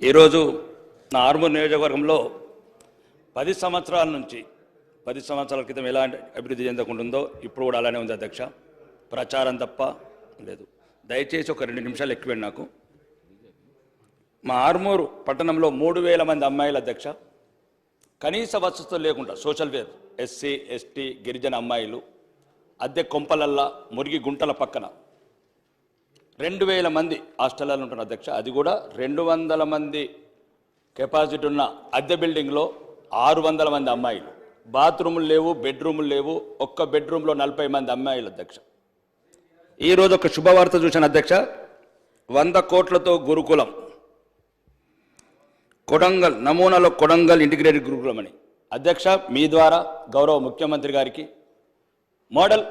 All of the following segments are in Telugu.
ఈరోజు నా ఆర్మూర్ నియోజకవర్గంలో 10 సంవత్సరాల నుంచి 10 సంవత్సరాల క్రితం ఎలా అభివృద్ధి చెందకుంటుందో ఇప్పుడు కూడా అలానే ఉంది అధ్యక్ష. ప్రచారం తప్ప లేదు. దయచేసి ఒక 2 నిమిషాలు ఎక్కువ నాకు. మా ఆర్మూరు పట్టణంలో 3000 మంది అమ్మాయిల అధ్యక్ష కనీస వసతులు లేకుండా సోషల్ వేర్ ఎస్సీ ఎస్టీ గిరిజన అమ్మాయిలు అద్దె కొంపలల్లా మురిగి గుంటల పక్కన 2000 మంది హాస్టల్లో ఉంటున్న అధ్యక్ష. అది కూడా 200 మంది కెపాసిటీ ఉన్న అద్దె బిల్డింగ్లో 600 మంది అమ్మాయిలు. బాత్రూములు లేవు, బెడ్రూములు లేవు. ఒక్క బెడ్రూమ్లో 40 మంది అమ్మాయిలు అధ్యక్ష. ఈరోజు ఒక శుభవార్త చూశాను అధ్యక్ష. 100 కోట్లతో గురుకులం కొడంగల్ నమూనాలో కొడంగల్ ఇంటిగ్రేటెడ్ గురుకులం అని అధ్యక్ష మీ ద్వారా గౌరవ ముఖ్యమంత్రి గారికి మోడల్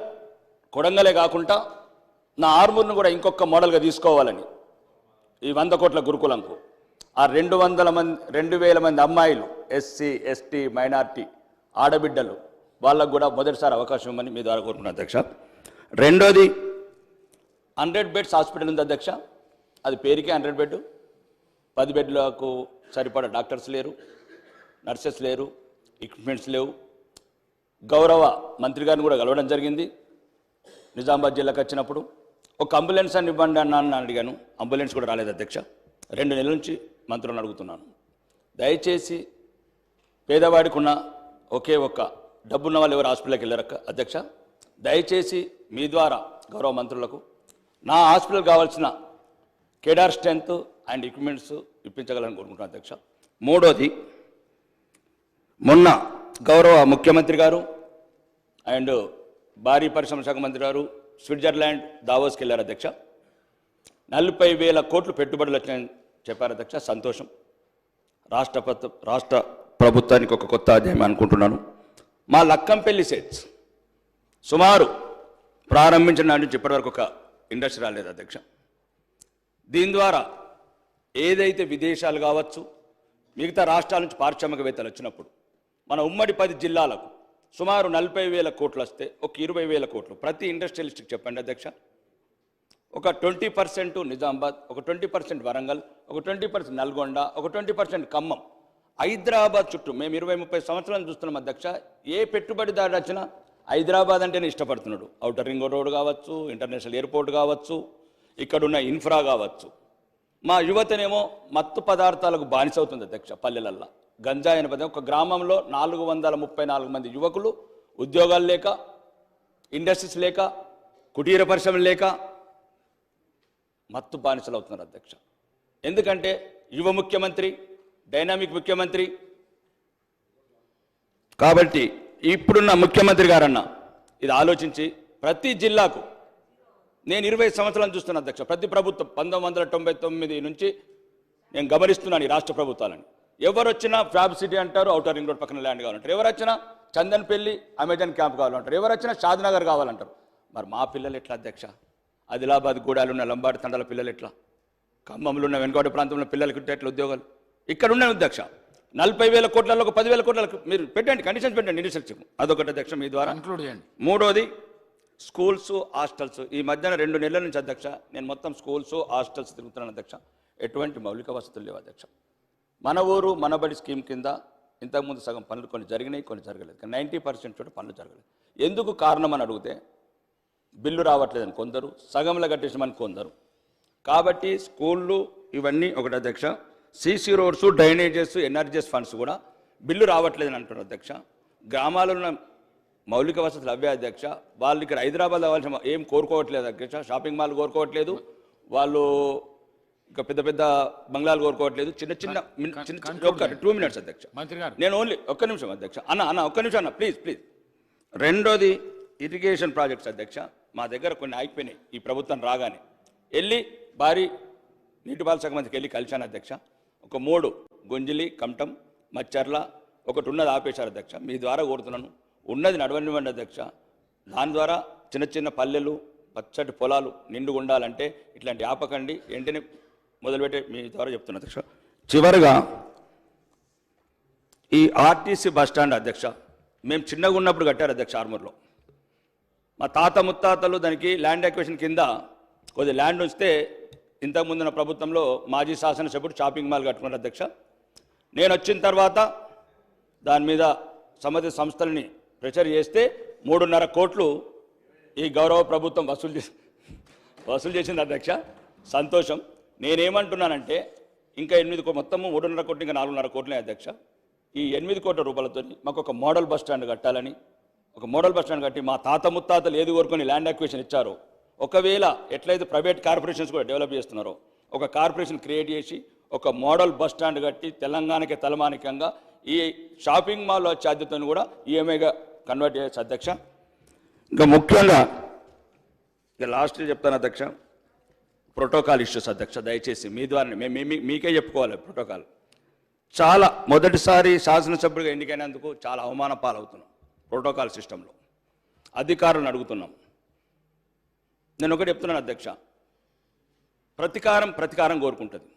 కొడంగలే కాకుండా నా ఆర్మూర్ను కూడా ఇంకొక మోడల్గా తీసుకోవాలని ఈ 100 కోట్ల గురుకులంకు ఆ 200 మంది అమ్మాయిలు ఎస్సీ ఎస్టీ మైనార్టీ ఆడబిడ్డలు వాళ్ళకు కూడా మొదటిసారి అవకాశం ఇవ్వమని మీ ద్వారా కోరుకున్నాను అధ్యక్ష. రెండోది 100 బెడ్స్ హాస్పిటల్ ఉంది అధ్యక్ష. అది పేరుకే 100 బెడ్. 10 బెడ్లకు సరిపడా డాక్టర్స్ లేరు, నర్సెస్ లేరు, ఎక్విప్మెంట్స్ లేవు. గౌరవ మంత్రి గారిని కూడా కలవడం జరిగింది నిజామాబాద్ జిల్లాకు వచ్చినప్పుడు. ఒక అంబులెన్స్ అని ఇవ్వండి అన్న అడిగాను. అంబులెన్స్ కూడా రాలేదు అధ్యక్ష. 2 నెలల నుంచి మంత్రులను అడుగుతున్నాను. దయచేసి పేదవాడికి ఉన్న ఒకే ఒక్క డబ్బున్న వాళ్ళు ఎవరు హాస్పిటల్కి వెళ్ళారక్క అధ్యక్ష. దయచేసి మీ ద్వారా గౌరవ మంత్రులకు నా హాస్పిటల్ కావాల్సిన కేడార్ స్ట్రెంత్ అండ్ ఎక్విప్మెంట్స్ ఇప్పించగలని కోరుకుంటున్నాను అధ్యక్ష. మూడోది, మొన్న గౌరవ ముఖ్యమంత్రి గారు అండ్ భారీ పరిశ్రమ శాఖ మంత్రి గారు స్విట్జర్లాండ్ దావోస్కి వెళ్ళారు అధ్యక్ష. 40,000 కోట్లు పెట్టుబడులు వచ్చాయని చెప్పారు అధ్యక్ష. సంతోషం. రాష్ట్ర ప్రభుత్వానికి ఒక కొత్త అధ్యాయం అనుకుంటున్నాను. మా లక్కంపల్లి సెట్స్ సుమారు ప్రారంభించిన నాటి నుంచి ఇప్పటివరకు ఒక ఇండస్ట్రీ రాలేదు అధ్యక్ష. దీని ద్వారా ఏదైతే విదేశాలు కావచ్చు మిగతా రాష్ట్రాల నుంచి పారిశ్రామికవేత్తలు వచ్చినప్పుడు మన ఉమ్మడి 10 జిల్లాలకు సుమారు 40,000 కోట్లు వస్తే ఒక 20,000 కోట్లు ప్రతి ఇండస్ట్రియలిస్ట్కి చెప్పండి అధ్యక్ష. ఒక 20% నిజామాబాద్, ఒక 20% వరంగల్, ఒక 20% నల్గొండ, ఒక 20% ఖమ్మం. హైదరాబాద్ చుట్టూ మేము 20-30 సంవత్సరాలు చూస్తున్నాం అధ్యక్ష. ఏ పెట్టుబడిదారు వచ్చినా హైదరాబాద్ అంటేనే ఇష్టపడుతున్నాడు. ఔటర్ రింగ్ రోడ్ కావచ్చు, ఇంటర్నేషనల్ ఎయిర్పోర్ట్ కావచ్చు, ఇక్కడున్న ఇన్ఫ్రా కావచ్చు. మా యువతనేమో మత్తు పదార్థాలకు బానిసవుతుంది అధ్యక్ష. పల్లెలల్లా గంజాయి అనే పదం. ఒక గ్రామంలో 434 మంది యువకులు ఉద్యోగాలు లేక, ఇండస్ట్రీస్ లేక, కుటీర పరిశ్రమలు లేక మత్తు బానిసలు అవుతున్నారు అధ్యక్ష. ఎందుకంటే యువ ముఖ్యమంత్రి, డైనామిక్ ముఖ్యమంత్రి. కాబట్టి ఇప్పుడున్న ముఖ్యమంత్రి గారన్న ఇది ఆలోచించి ప్రతి జిల్లాకు, నేను 20 సంవత్సరాలు చూస్తున్నా అధ్యక్ష. ప్రతి ప్రభుత్వం 1999 నుంచి నేను గమనిస్తున్నాను ఈ రాష్ట్ర ప్రభుత్వాలని. ఎవరు వచ్చినా ఫ్యాబ్ సిటీ అంటారు, ఔటర్ రింగ్ రోడ్ పక్కన ల్యాండ్ కావాలంటారు. ఎవరు వచ్చినా చందన్పల్లి అమెజాన్ క్యాంప్ కావాలంటారు. ఎవరు వచ్చినా షాద్నగర్ కావాలంటారు. మరి మా పిల్లలు ఎట్లా అధ్యక్ష? ఆదిలాబాద్ గూడాలు ఉన్న లంబాడి తండాల పిల్లలు ఎట్లా? ఖమ్మంలో ఉన్న వెనుకబడి ప్రాంతంలో పిల్లలకి ఎట్లా ఉద్యోగాలు? ఇక్కడ ఉన్నాయి అధ్యక్ష. 40,000 కోట్లలో ఒక 10,000 కోట్లకు మీరు పెట్టండి, కండిషన్స్ పెట్టండి, ఇండస్ట్రీ. అదొకటి అధ్యక్ష మీ ద్వారా ఇంక్లూడ్ చేయండి. మూడోది స్కూల్స్, హాస్టల్స్. ఈ మధ్యన 2 నెలల నుంచి అధ్యక్ష నేను మొత్తం స్కూల్స్, హాస్టల్స్ తిరుగుతున్నాను అధ్యక్ష. ఎటువంటి మౌలిక వసతులు లేవు అధ్యక్ష. మన ఊరు మనబడి స్కీమ్ కింద ఇంతకుముందు సగం పనులు కొన్ని జరిగినాయి, కొన్ని జరగలేదు. కానీ 90% చోట పనులు జరగలేదు. ఎందుకు కారణం అని అడిగితే బిల్లు రావట్లేదని కొందరు, సగంలో కట్టేసామని కొందరు. కాబట్టి స్కూళ్ళు ఇవన్నీ ఒకటి అధ్యక్ష. CC roads, drainages, NREGS funds కూడా బిల్లు రావట్లేదని అంటున్నారు అధ్యక్ష. గ్రామాలలో ఉన్న మౌలిక వసతులు అవే అధ్యక్ష. వాళ్ళు ఇక్కడ హైదరాబాద్ కావాల్సిన ఏం కోరుకోవట్లేదు అధ్యక్ష. షాపింగ్ మాల్ కోరుకోవట్లేదు, వాళ్ళు ఇంకా పెద్ద పెద్ద బంగ్లాలు కోరుకోవట్లేదు. చిన్న చిన్న 2 మినిట్స్ అధ్యక్ష. నేను ఓన్లీ ఒక్క నిమిషం అధ్యక్ష. అన్న ఒక్క నిమిషం అన్న ప్లీజ్. రెండోది ఇరిగేషన్ ప్రాజెక్ట్స్ అధ్యక్ష. మా దగ్గర కొన్ని ఆగిపోయినాయి. ఈ ప్రభుత్వం రాగానే వెళ్ళి భారీ నీటిపారుదల శాఖ మంత్రికి వెళ్ళి కలిశాను అధ్యక్ష. ఒక 3 గుంజిలి, కమటం, మచ్చర్ల ఒకటి ఉన్నది ఆపేశారు అధ్యక్ష. మీ ద్వారా కోరుతున్నాను ఉన్నది నడవనివ్వండి అధ్యక్ష. దాని ద్వారా చిన్న చిన్న పల్లెలు, పచ్చటి పొలాలు నిండుగా ఉండాలంటే ఇట్లాంటి ఆపకండి, వెంటనే మొదలుపెట్టే మీ ద్వారా చెప్తున్నా అధ్యక్ష. చివరిగా ఈ ఆర్టీసీ బస్టాండ్ అధ్యక్ష మేము చిన్నగా ఉన్నప్పుడు కట్టారు అధ్యక్ష. ఆర్మూర్లో మా తాత ముత్తాతలు దానికి ల్యాండ్ అక్విజిషన్ కింద కొద్ది ల్యాండ్ ఉంచితే ఇంతకుముందున్న ప్రభుత్వంలో మాజీ శాసనసభ్యుడు షాపింగ్ మాల్ కట్టుకున్నారు అధ్యక్ష. నేను వచ్చిన తర్వాత దాని మీద సంబంధిత సంస్థలని ప్రెషర్ చేస్తే 3.5 కోట్లు ఈ గౌరవ ప్రభుత్వం వసూలు చేసింది అధ్యక్ష. సంతోషం. నేనేమంటున్నానంటే ఇంకా 8 మొత్తము 3.5 కోట్లు ఇంకా 4.5 కోట్లే అధ్యక్ష. ఈ 8 కోట్ల రూపాయలతో మాకు ఒక మోడల్ బస్ స్టాండ్ కట్టాలని, ఒక మోడల్ బస్ స్టాండ్ కట్టి మా తాత ముత్తాతలు ఏది కోరుకొని ల్యాండ్ అక్విజిషన్ ఇచ్చారో, ఒకవేళ ఎట్లయితే ప్రైవేట్ కార్పొరేషన్స్ కూడా డెవలప్ చేస్తున్నారో ఒక కార్పొరేషన్ క్రియేట్ చేసి ఒక మోడల్ బస్ స్టాండ్ కట్టి తెలంగాణకి తలమానికంగా ఈ షాపింగ్ మాల్ ఛార్జీలను కూడా ఈఎంఐగా కన్వర్ట్ చేయొచ్చు అధ్యక్ష. ఇంకా ముఖ్యంగా ఇక లాస్ట్ చెప్తాను అధ్యక్ష, ప్రోటోకాల్ ఇష్యూస్ అధ్యక్ష. దయచేసి మీ ద్వారా మీకే చెప్పుకోవాలి. ప్రోటోకాల్ చాలా మొదటిసారి శాసనసభ్యుడిగా ఎన్నికైనందుకు చాలా అవమాన పాలవుతున్నాం. ప్రోటోకాల్ సిస్టంలో అధికారులను అడుగుతున్నాం. నేను ఒకటి చెప్తున్నాను అధ్యక్ష, ప్రతీకారం కోరుకుంటుంది.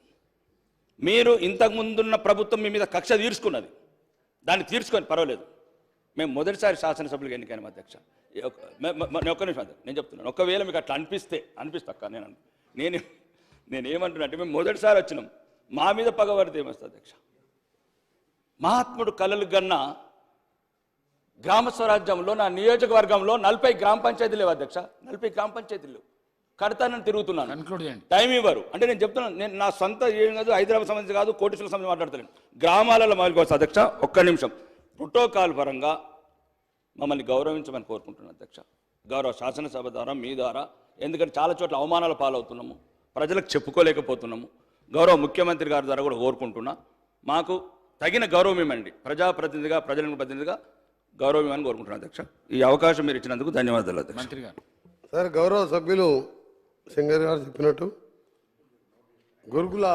మీరు ఇంతకుముందున్న ప్రభుత్వం మీ మీద కక్ష తీర్చుకున్నది, దాన్ని తీర్చుకొని పర్వాలేదు. మేము మొదటిసారి శాసనసభ్యులుగా ఎన్నికైనాం అధ్యక్ష. ఒక్క నిమిషం అధ్యక్ష, నేను చెప్తున్నాను. ఒకవేళ మీకు అట్లా అనిపిస్తా నేనేమంటున్నా అంటే మేము మొదటిసారి వచ్చినాం, మా మీద పగబడితే ఏమొస్తుంది అధ్యక్ష? మహాత్ముడు కలలు గన్నా గ్రామ స్వరాజ్యంలో నా నియోజకవర్గంలో 40 గ్రామ పంచాయతీలు లేవు అధ్యక్ష. 40 గ్రామ పంచాయతీలు కడతానని తిరుగుతున్నాను, టైం ఇవ్వరు. అంటే నేను చెప్తున్నాను, నేను నా సొంత ఏం కాదు, హైదరాబాద్ సంబంధించి కాదు, కోటేశ్వర సంబంధించి మాట్లాడతాను. గ్రామాలలో మొదలుకోవచ్చు అధ్యక్ష. ఒక్క నిమిషం. ప్రోటోకాల్ పరంగా మమ్మల్ని గౌరవించమని కోరుకుంటున్నాను అధ్యక్ష, గౌరవ శాసనసభ ద్వారా, మీ ద్వారా. ఎందుకంటే చాలా చోట్ల అవమానాల పాలవుతున్నాము, ప్రజలకు చెప్పుకోలేకపోతున్నాము. గౌరవ ముఖ్యమంత్రి గారి ద్వారా కూడా కోరుకుంటున్నా, మాకు తగిన గౌరవం ఇవ్వండి. ప్రజాప్రతినిధిగా, ప్రజలకు ప్రతినిధిగా గౌరవం ఇవ్వని కోరుకుంటున్నాను అధ్యక్ష. ఈ అవకాశం మీరు ఇచ్చినందుకు ధన్యవాదాలు అధ్యక్ష. మంత్రి గారు. సార్, గౌరవ సభ్యులు సింగర్ గారు చెప్పినట్టు గురుకుల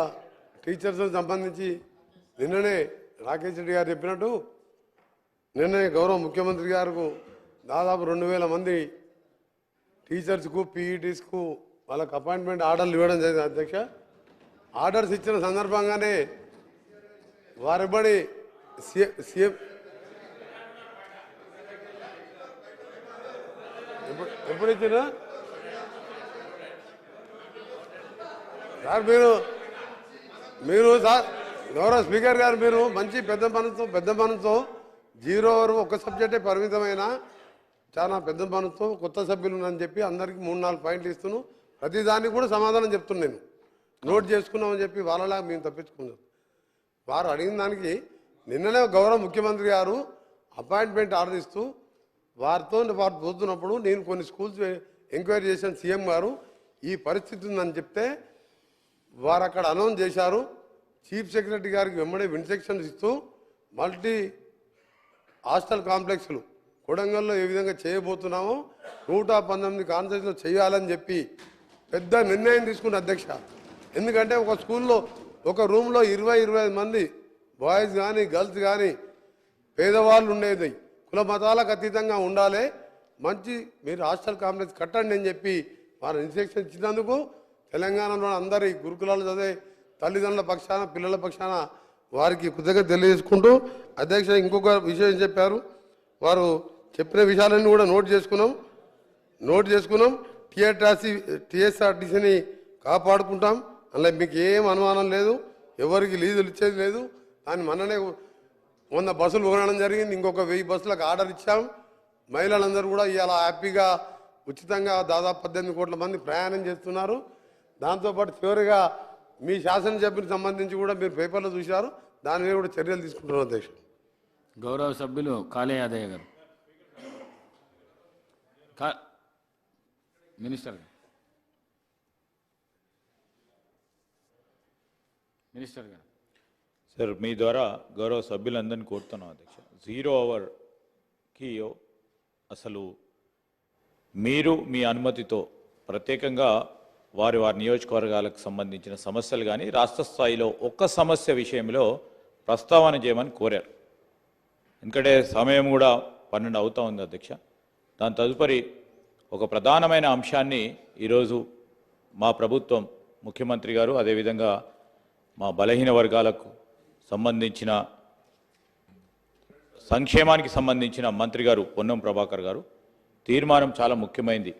టీచర్స్కి సంబంధించి నిన్ననే రాకేష్ రెడ్డి గారు చెప్పినట్టు నిన్ననే గౌరవ ముఖ్యమంత్రి గారికి దాదాపు 2000 మంది టీచర్స్కు, పీఈటీస్కు వాళ్ళకు అపాయింట్మెంట్ ఆర్డర్లు ఇవ్వడం జరిగింది అధ్యక్ష. ఆర్డర్స్ ఇచ్చిన సందర్భంగానే వారిబడి సీఎం ఎప్పుడు ఇచ్చినా సార్ మీరు సార్ గౌరవ స్పీకర్ గారు, మీరు మంచి పెద్ద మనసుతో 0 వరకు ఒక సబ్జెక్టే పరిమితమైన చాలా పెద్ద మనసుతో కొత్త సభ్యులు అని చెప్పి అందరికీ 3-4 పాయింట్లు ఇస్తున్నాను. ప్రతిదానికి కూడా సమాధానం చెప్తున్నాను. నేను నోట్ చేసుకున్నామని చెప్పి వాళ్ళలాగా మేము తప్పించుకున్నాం. వారు అడిగిన దానికి నిన్ననే గౌరవ ముఖ్యమంత్రి గారు అపాయింట్మెంట్ ఆర్డర్ ఇస్తూ వారు పోతున్నప్పుడు నేను కొన్ని స్కూల్స్ ఎంక్వైరీ చేశాను. సీఎం గారు ఈ పరిస్థితి ఉందని చెప్తే వారు అక్కడ అనౌన్స్ చేశారు. చీఫ్ సెక్రటరీ గారికి వెంబడే ఇన్స్ట్రక్షన్స్ ఇస్తూ మల్టీ హాస్టల్ కాంప్లెక్స్లు కొడంగల్లో ఏ విధంగా చేయబోతున్నామో 119 కాన్స్టిట్యూన్సీలో చేయాలని చెప్పి పెద్ద నిర్ణయం తీసుకున్న అధ్యక్ష. ఎందుకంటే ఒక స్కూల్లో ఒక రూమ్లో 20-25 మంది బాయ్స్ కానీ గర్ల్స్ కానీ పేదవాళ్ళు ఉండేది, కుల మతాలకు అతీతంగా ఉండాలి, మంచి మీరు హాస్టల్ కాంప్లెక్స్ కట్టండి అని చెప్పి వారు ఇన్స్ట్రక్షన్ ఇచ్చినందుకు తెలంగాణలో అందరి గురుకులాలు చదివే తల్లిదండ్రుల పక్షాన, పిల్లల పక్షాన వారికి కృతజ్ఞత తెలియజేసుకుంటూ అధ్యక్ష ఇంకొక విషయం చెప్పారు. వారు చెప్పిన విషయాలన్నీ కూడా నోట్ చేసుకున్నాం. టీఎస్ఆర్టీసీని కాపాడుకుంటాం. అందులో మీకు ఏం అనుమానం లేదు, ఎవరికి లీజులు ఇచ్చేది లేదు. దాన్ని మొన్ననే 100 బస్సులు కొనడం జరిగింది. ఇంకొక 1000 బస్సులకు ఆర్డర్ ఇచ్చాం. మహిళలందరూ కూడా ఇవాళ హ్యాపీగా ఉచితంగా దాదాపు 18 కోట్ల మంది ప్రయాణం చేస్తున్నారు. దాంతోపాటు చివరిగా మీ శాసనసభ్యునికి సంబంధించి కూడా మీరు పేపర్లో చూశారు, దాని మీద కూడా చర్యలు తీసుకుంటున్నారు అధ్యక్ష. గౌరవ సభ్యులు కాళే యాదయ్య గారు. మినిస్టర్ గారు. సార్, మీ ద్వారా గౌరవ సభ్యులందరినీ కోరుతున్నాం అధ్యక్ష. 0 అవర్కి అసలు మీరు మీ అనుమతితో ప్రత్యేకంగా వారి నియోజకవర్గాలకు సంబంధించిన సమస్యలు కానీ రాష్ట్ర స్థాయిలో ఒక్క సమస్య విషయంలో ప్రస్తావన చేయమని కోరారు. ఎందుకంటే సమయం కూడా 12 అవుతా ఉంది అధ్యక్ష. దాని తదుపరి ఒక ప్రధానమైన అంశాన్ని ఈరోజు మా ప్రభుత్వం, ముఖ్యమంత్రి గారు, అదేవిధంగా మా బలహీన వర్గాలకు సంబంధించిన సంక్షేమానికి సంబంధించిన మంత్రి గారు పొన్నం ప్రభాకర్ గారు తీర్మానం చాలా ముఖ్యమైనది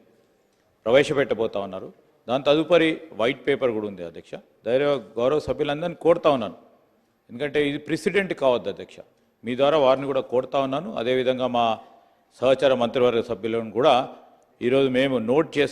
ప్రవేశపెట్టబోతా ఉన్నారు. దాని తదుపరి వైట్ పేపర్ కూడా ఉంది అధ్యక్ష. గౌరవ సభ్యులందరినీ కోరుతా ఉన్నాను, ఎందుకంటే ఇది ప్రెసిడెంట్ కావద్దు అధ్యక్ష. మీ ద్వారా వారిని కూడా కోరుతా ఉన్నాను. అదేవిధంగా మా సహచర మంత్రివర్గ సభ్యులను కూడా ఈరోజు మేము నోట్ చేసి